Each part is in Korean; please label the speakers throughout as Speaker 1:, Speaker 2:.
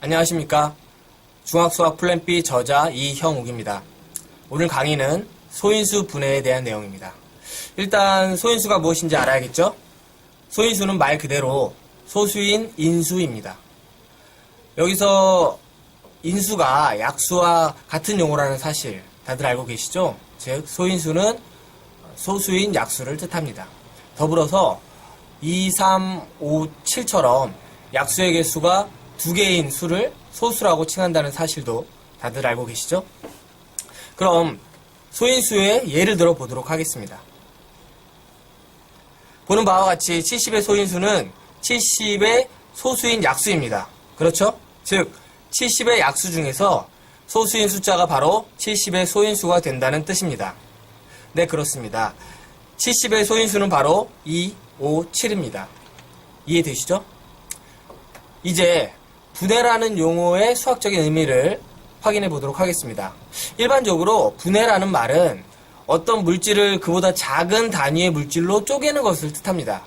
Speaker 1: 안녕하십니까. 중학수학 플랜 B 저자 이형욱입니다. 오늘 강의는 소인수 분해에 대한 내용입니다. 일단 소인수가 무엇인지 알아야겠죠? 소인수는 말 그대로 소수인 인수입니다. 여기서 인수가 약수와 같은 용어라는 사실 다들 알고 계시죠? 즉 소인수는 소수인 약수를 뜻합니다. 더불어서 2, 3, 5, 7처럼 약수의 개수가 두 개인 수를 소수라고 칭한다는 사실도 다들 알고 계시죠? 그럼 소인수의 예를 들어 보도록 하겠습니다. 보는 바와 같이 70의 소인수는 70의 소수인 약수입니다. 그렇죠? 즉 70의 약수 중에서 소수인 숫자가 바로 70의 소인수가 된다는 뜻입니다. 네, 그렇습니다. 70의 소인수는 바로 2, 5, 7입니다. 이해되시죠? 이제 분해라는 용어의 수학적인 의미를 확인해 보도록 하겠습니다. 일반적으로 분해라는 말은 어떤 물질을 그보다 작은 단위의 물질로 쪼개는 것을 뜻합니다.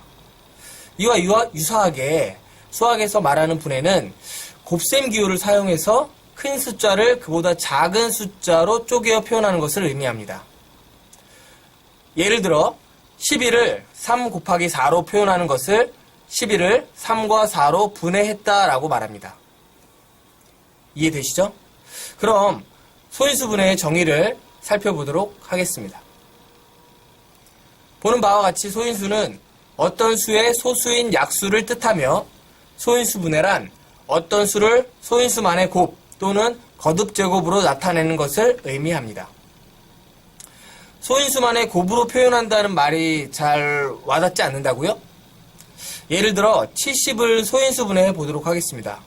Speaker 1: 이와 유사하게 수학에서 말하는 분해는 곱셈 기호를 사용해서 큰 숫자를 그보다 작은 숫자로 쪼개어 표현하는 것을 의미합니다. 예를 들어 11을 3 곱하기 4로 표현하는 것을 11을 3과 4로 분해했다라고 말합니다. 이해되시죠? 그럼 소인수 분해의 정의를 살펴보도록 하겠습니다. 보는 바와 같이 소인수는 어떤 수의 소수인 약수를 뜻하며 소인수 분해란 어떤 수를 소인수만의 곱 또는 거듭제곱으로 나타내는 것을 의미합니다. 소인수만의 곱으로 표현한다는 말이 잘 와닿지 않는다고요? 예를 들어 70을 소인수 분해해 보도록 하겠습니다.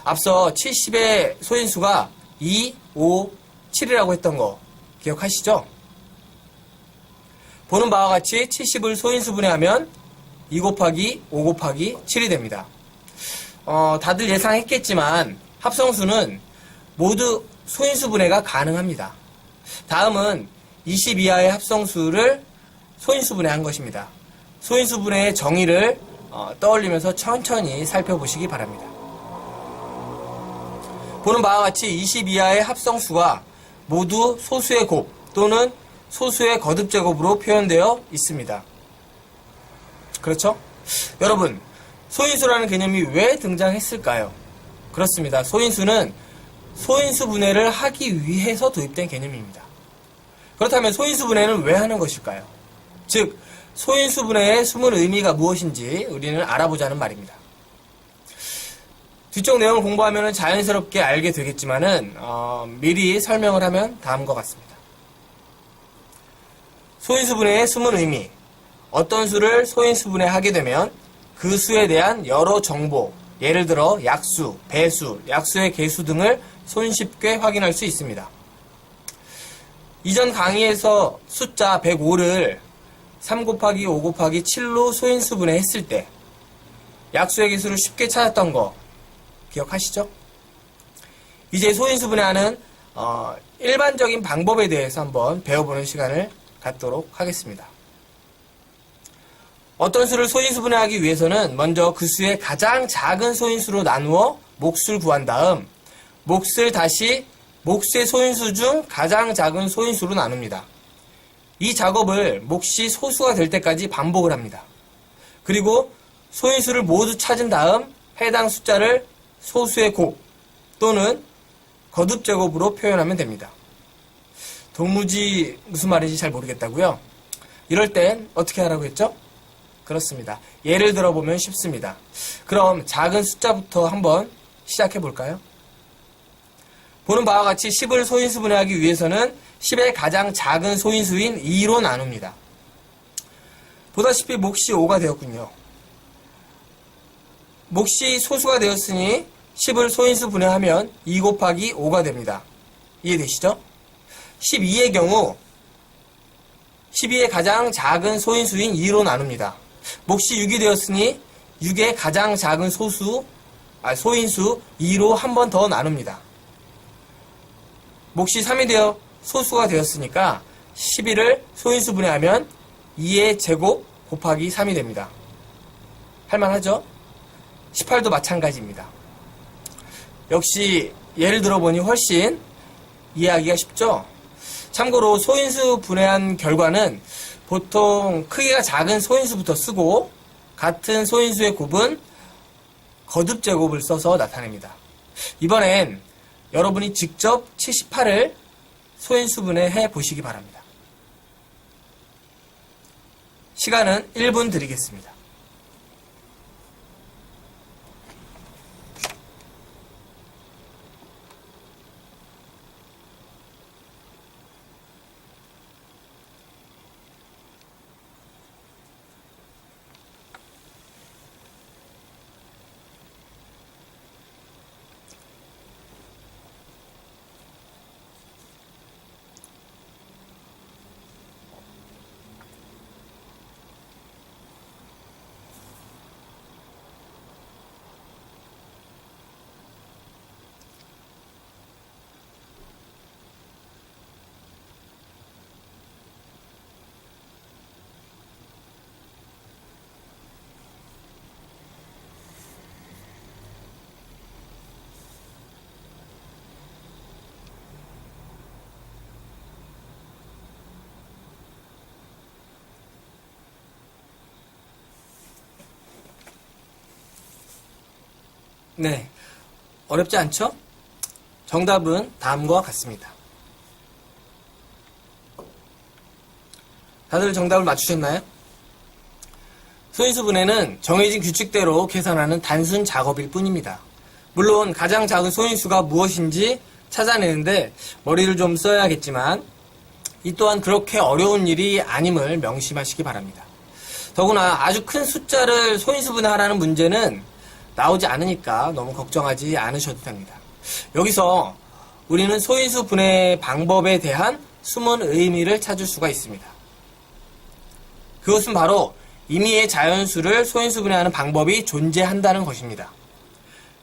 Speaker 1: 앞서 70의 소인수가 2, 5, 7이라고 했던 거 기억하시죠? 보는 바와 같이 70을 소인수 분해하면 2 곱하기 5 곱하기 7이 됩니다. 다들 예상했겠지만 합성수는 모두 소인수 분해가 가능합니다. 다음은 20 이하의 합성수를 소인수 분해한 것입니다. 소인수 분해의 정의를 떠올리면서 천천히 살펴보시기 바랍니다. 보는 바와 같이 20 이하의 합성수가 모두 소수의 곱 또는 소수의 거듭제곱으로 표현되어 있습니다. 그렇죠? 여러분, 소인수라는 개념이 왜 등장했을까요? 그렇습니다. 소인수는 소인수 분해를 하기 위해서 도입된 개념입니다. 그렇다면 소인수 분해는 왜 하는 것일까요? 즉, 소인수 분해의 숨은 의미가 무엇인지 우리는 알아보자는 말입니다. 뒤쪽 내용을 공부하면 자연스럽게 알게 되겠지만은 미리 설명을 하면 다음과 같습니다. 소인수 분해의 숨은 의미. 어떤 수를 소인수 분해하게 되면 그 수에 대한 여러 정보, 예를 들어 약수, 배수, 약수의 개수 등을 손쉽게 확인할 수 있습니다. 이전 강의에서 숫자 105를 3 곱하기 5 곱하기 7로 소인수 분해했을 때 약수의 개수를 쉽게 찾았던 거 기억하시죠? 이제 소인수 분해하는 일반적인 방법에 대해서 한번 배워보는 시간을 갖도록 하겠습니다. 어떤 수를 소인수 분해하기 위해서는 먼저 그 수의 가장 작은 소인수로 나누어 몫을 구한 다음 몫을 다시 몫의 소인수 중 가장 작은 소인수로 나눕니다. 이 작업을 몫이 소수가 될 때까지 반복을 합니다. 그리고 소인수를 모두 찾은 다음 해당 숫자를 소수의 곱 또는 거듭제곱으로 표현하면 됩니다. 도무지 무슨 말인지 잘 모르겠다고요? 이럴 땐 어떻게 하라고 했죠? 그렇습니다. 예를 들어보면 쉽습니다. 그럼 작은 숫자부터 한번 시작해 볼까요? 보는 바와 같이 10을 소인수 분해하기 위해서는 10의 가장 작은 소인수인 2로 나눕니다. 보다시피 몫이 5가 되었군요. 몫이 소수가 되었으니 10을 소인수 분해하면 2 곱하기 5가 됩니다. 이해되시죠? 12의 경우 12의 가장 작은 소인수인 2로 나눕니다. 몫이 6이 되었으니 6의 가장 작은 소인수 2로 한 번 더 나눕니다. 몫이 3이 되어 소수가 되었으니까 11을 소인수 분해하면 2의 제곱 곱하기 3이 됩니다. 할만하죠? 18도 마찬가지입니다. 역시 예를 들어보니 훨씬 이해하기가 쉽죠? 참고로 소인수 분해한 결과는 보통 크기가 작은 소인수부터 쓰고 같은 소인수의 곱은 거듭 제곱을 써서 나타냅니다. 이번엔 여러분이 직접 78을 소인수 분해해 보시기 바랍니다. 시간은 1분 드리겠습니다. 네, 어렵지 않죠? 정답은 다음과 같습니다. 다들 정답을 맞추셨나요? 소인수 분해는 정해진 규칙대로 계산하는 단순 작업일 뿐입니다. 물론 가장 작은 소인수가 무엇인지 찾아내는데 머리를 좀 써야겠지만 이 또한 그렇게 어려운 일이 아님을 명심하시기 바랍니다. 더구나 아주 큰 숫자를 소인수 분해하라는 문제는 나오지 않으니까 너무 걱정하지 않으셔도 됩니다. 여기서 우리는 소인수 분해 방법에 대한 숨은 의미를 찾을 수가 있습니다. 그것은 바로 임의의 자연수를 소인수 분해하는 방법이 존재한다는 것입니다.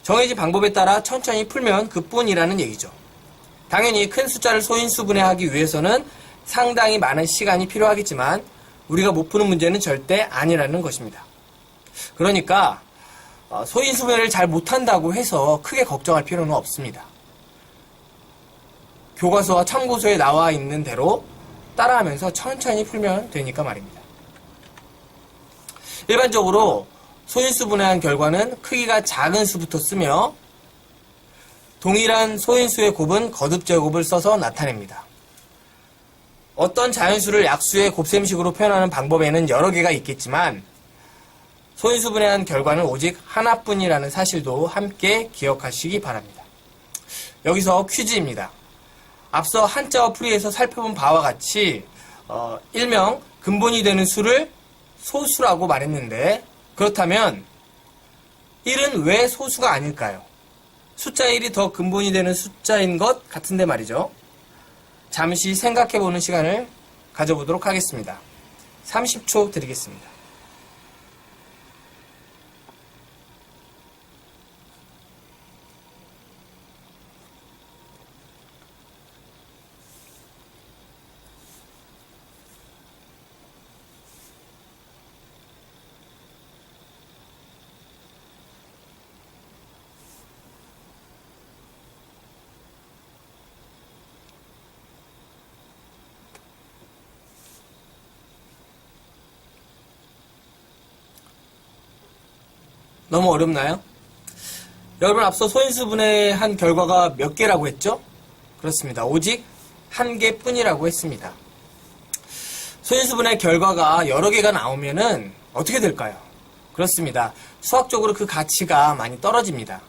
Speaker 1: 정해진 방법에 따라 천천히 풀면 그뿐이라는 얘기죠. 당연히 큰 숫자를 소인수 분해하기 위해서는 상당히 많은 시간이 필요하겠지만 우리가 못 푸는 문제는 절대 아니라는 것입니다. 그러니까 소인수 분해를 잘 못한다고 해서 크게 걱정할 필요는 없습니다. 교과서와 참고서에 나와 있는 대로 따라하면서 천천히 풀면 되니까 말입니다. 일반적으로 소인수 분해한 결과는 크기가 작은 수부터 쓰며 동일한 소인수의 곱은 거듭 제곱을 써서 나타냅니다. 어떤 자연수를 약수의 곱셈식으로 표현하는 방법에는 여러 개가 있겠지만 소인수 분해한 결과는 오직 하나뿐이라는 사실도 함께 기억하시기 바랍니다. 여기서 퀴즈입니다. 앞서 한자어 풀이에서 살펴본 바와 같이 일명 근본이 되는 수를 소수라고 말했는데 그렇다면 1은 왜 소수가 아닐까요? 숫자 1이 더 근본이 되는 숫자인 것 같은데 말이죠. 잠시 생각해보는 시간을 가져보도록 하겠습니다. 30초 드리겠습니다. 너무 어렵나요? 여러분 앞서 소인수 분해한 결과가 몇 개라고 했죠? 그렇습니다. 오직 한 개뿐이라고 했습니다. 소인수 분해 결과가 여러 개가 나오면은 어떻게 될까요? 그렇습니다. 수학적으로 그 가치가 많이 떨어집니다.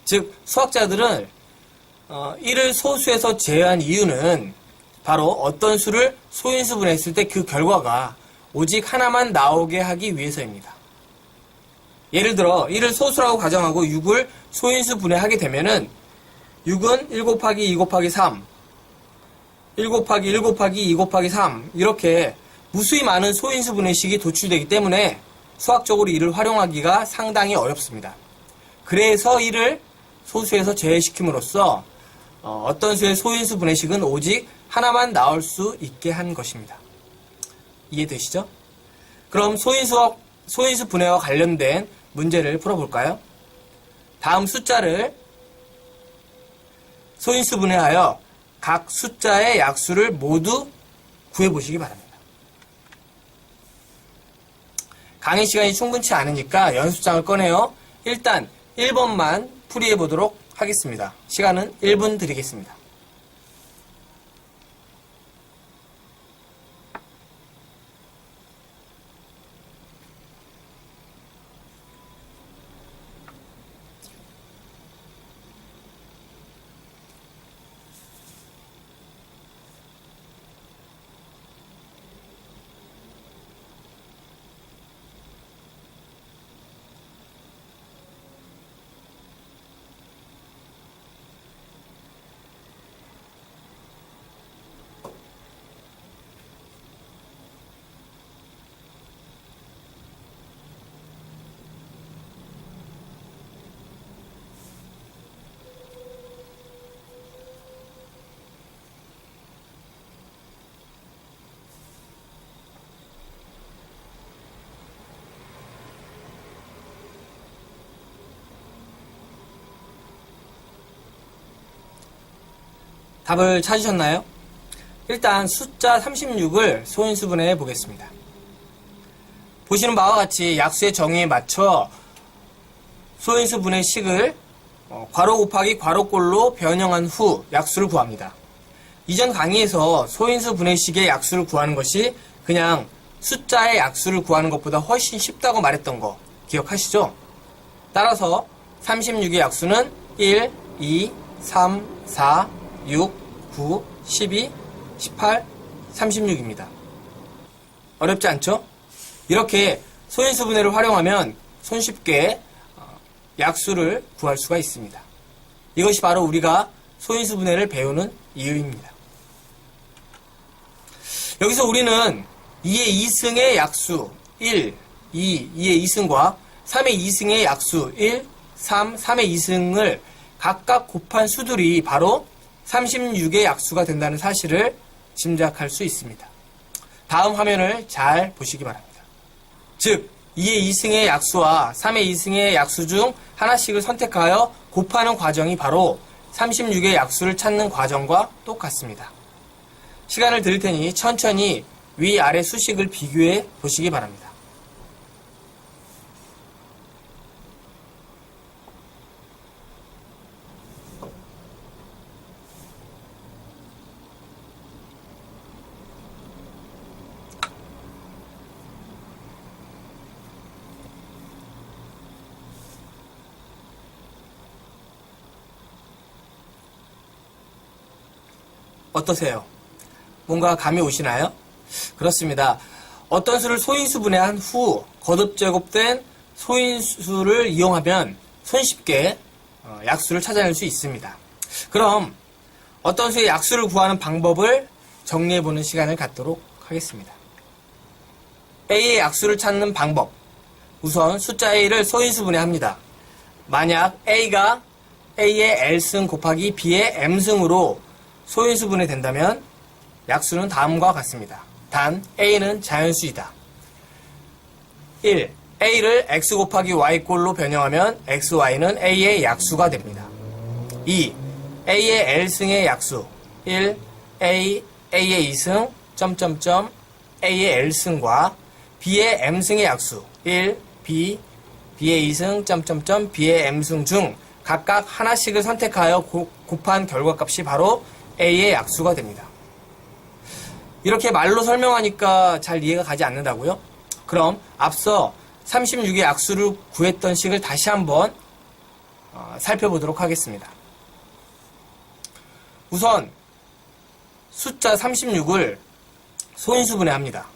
Speaker 1: 즉 수학자들은 1을 소수에서 제외한 이유는 바로 어떤 수를 소인수 분해했을 때 그 결과가 오직 하나만 나오게 하기 위해서입니다. 예를 들어 1을 소수라고 가정하고 6을 소인수 분해하게 되면은 6은 1 곱하기 2 곱하기 3, 1 곱하기 1 곱하기 2 곱하기 3 이렇게 무수히 많은 소인수 분해식이 도출되기 때문에 수학적으로 이를 활용하기가 상당히 어렵습니다. 그래서 1을 소수에서 제외시킴으로써 어떤 수의 소인수 분해식은 오직 하나만 나올 수 있게 한 것입니다. 이해되시죠? 그럼 소인수 분해와 관련된 문제를 풀어볼까요? 다음 숫자를 소인수 분해하여 각 숫자의 약수를 모두 구해보시기 바랍니다. 강의 시간이 충분치 않으니까 연습장을 꺼내어 일단 1번만 풀이해보도록 하겠습니다. 시간은 1분 드리겠습니다. 답을 찾으셨나요? 일단 숫자 36을 소인수 분해해 보겠습니다. 보시는 바와 같이 약수의 정의에 맞춰 소인수 분해식을 괄호 곱하기 괄호꼴로 변형한 후 약수를 구합니다. 이전 강의에서 소인수 분해식의 약수를 구하는 것이 그냥 숫자의 약수를 구하는 것보다 훨씬 쉽다고 말했던 거 기억하시죠? 따라서 36의 약수는 1, 2, 3, 4, 6, 9, 12, 18, 36입니다. 어렵지 않죠? 이렇게 소인수 분해를 활용하면 손쉽게 약수를 구할 수가 있습니다. 이것이 바로 우리가 소인수 분해를 배우는 이유입니다. 여기서 우리는 2의 2승의 약수 1, 2, 2의 2승과 3의 2승의 약수 1, 3, 3의 2승을 각각 곱한 수들이 바로 36의 약수가 된다는 사실을 짐작할 수 있습니다. 다음 화면을 잘 보시기 바랍니다. 즉 2의 2승의 약수와 3의 2승의 약수 중 하나씩을 선택하여 곱하는 과정이 바로 36의 약수를 찾는 과정과 똑같습니다. 시간을 드릴 테니 천천히 위아래 수식을 비교해 보시기 바랍니다. 어떠세요? 뭔가 감이 오시나요? 그렇습니다. 어떤 수를 소인수 분해한 후 거듭 제곱된 소인수를 이용하면 손쉽게 약수를 찾아낼 수 있습니다. 그럼 어떤 수의 약수를 구하는 방법을 정리해보는 시간을 갖도록 하겠습니다. A의 약수를 찾는 방법. 우선 숫자 A를 소인수 분해합니다. 만약 A가 A의 L승 곱하기 B의 M승으로 소인수 분해된다면 약수는 다음과 같습니다. 단 A는 자연수이다. 1. A를 X 곱하기 Y꼴로 변형하면 XY는 A의 약수가 됩니다. 2. A의 L승의 약수 1. A의 2승 A의 L승과 B의 M승의 약수 1. B의 2승 B의 M승 중 각각 하나씩을 선택하여 곱한 결과값이 바로 A의 약수가 됩니다. 이렇게 말로 설명하니까 잘 이해가 가지 않는다고요? 그럼 앞서 36의 약수를 구했던 식을 다시 한번 살펴보도록 하겠습니다. 우선 숫자 36을 소인수 분해합니다.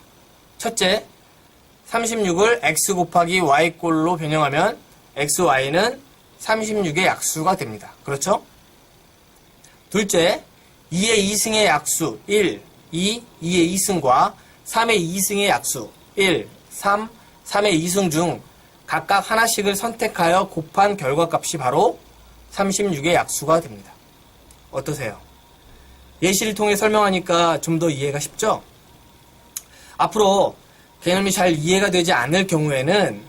Speaker 1: 첫째, 36을 x 곱하기 y꼴로 변형하면 xy는 36의 약수가 됩니다. 그렇죠? 둘째, 2의 2승의 약수 1, 2, 2의 2승과 3의 2승의 약수 1, 3, 3의 2승 중 각각 하나씩을 선택하여 곱한 결과값이 바로 36의 약수가 됩니다. 어떠세요? 예시를 통해 설명하니까 좀 더 이해가 쉽죠? 앞으로 개념이 잘 이해가 되지 않을 경우에는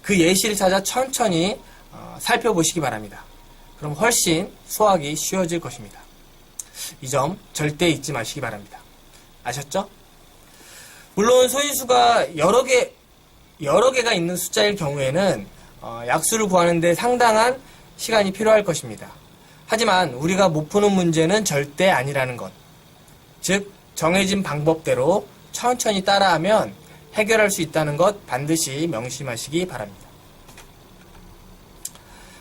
Speaker 1: 그 예시를 찾아 천천히 살펴보시기 바랍니다. 그럼 훨씬 수학이 쉬워질 것입니다. 이 점 절대 잊지 마시기 바랍니다. 아셨죠? 물론 소인수가 여러 개가 있는 숫자일 경우에는 약수를 구하는데 상당한 시간이 필요할 것입니다. 하지만 우리가 못 푸는 문제는 절대 아니라는 것. 즉, 정해진 방법대로 천천히 따라하면 해결할 수 있다는 것 반드시 명심하시기 바랍니다.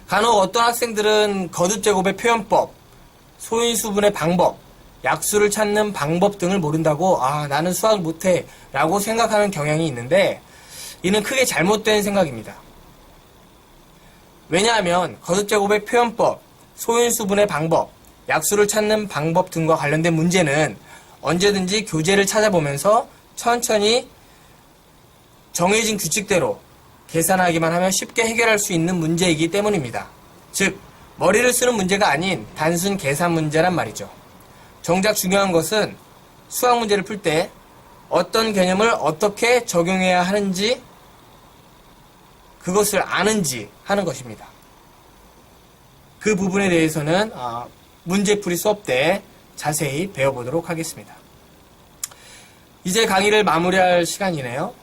Speaker 1: 간혹 어떤 학생들은 거듭제곱의 표현법, 소인수분의 방법, 약수를 찾는 방법 등을 모른다고 나는 수학을 못해 라고 생각하는 경향이 있는데 이는 크게 잘못된 생각입니다. 왜냐하면 거듭제곱의 표현법, 소인수분의 방법, 약수를 찾는 방법 등과 관련된 문제는 언제든지 교재를 찾아보면서 천천히 정해진 규칙대로 계산하기만 하면 쉽게 해결할 수 있는 문제이기 때문입니다. 즉, 머리를 쓰는 문제가 아닌 단순 계산 문제란 말이죠. 정작 중요한 것은 수학 문제를 풀 때 어떤 개념을 어떻게 적용해야 하는지 그것을 아는지 하는 것입니다. 그 부분에 대해서는 문제풀이 수업 때 자세히 배워보도록 하겠습니다. 이제 강의를 마무리할 시간이네요.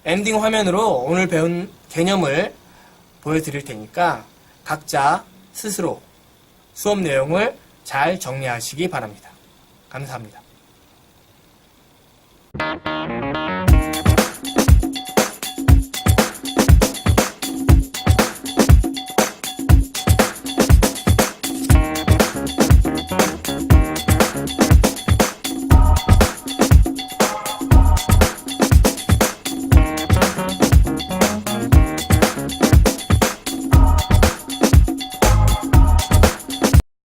Speaker 1: 엔딩 화면으로 오늘 배운 개념을 보여드릴 테니까 각자 스스로 수업 내용을 잘 정리하시기 바랍니다. 감사합니다.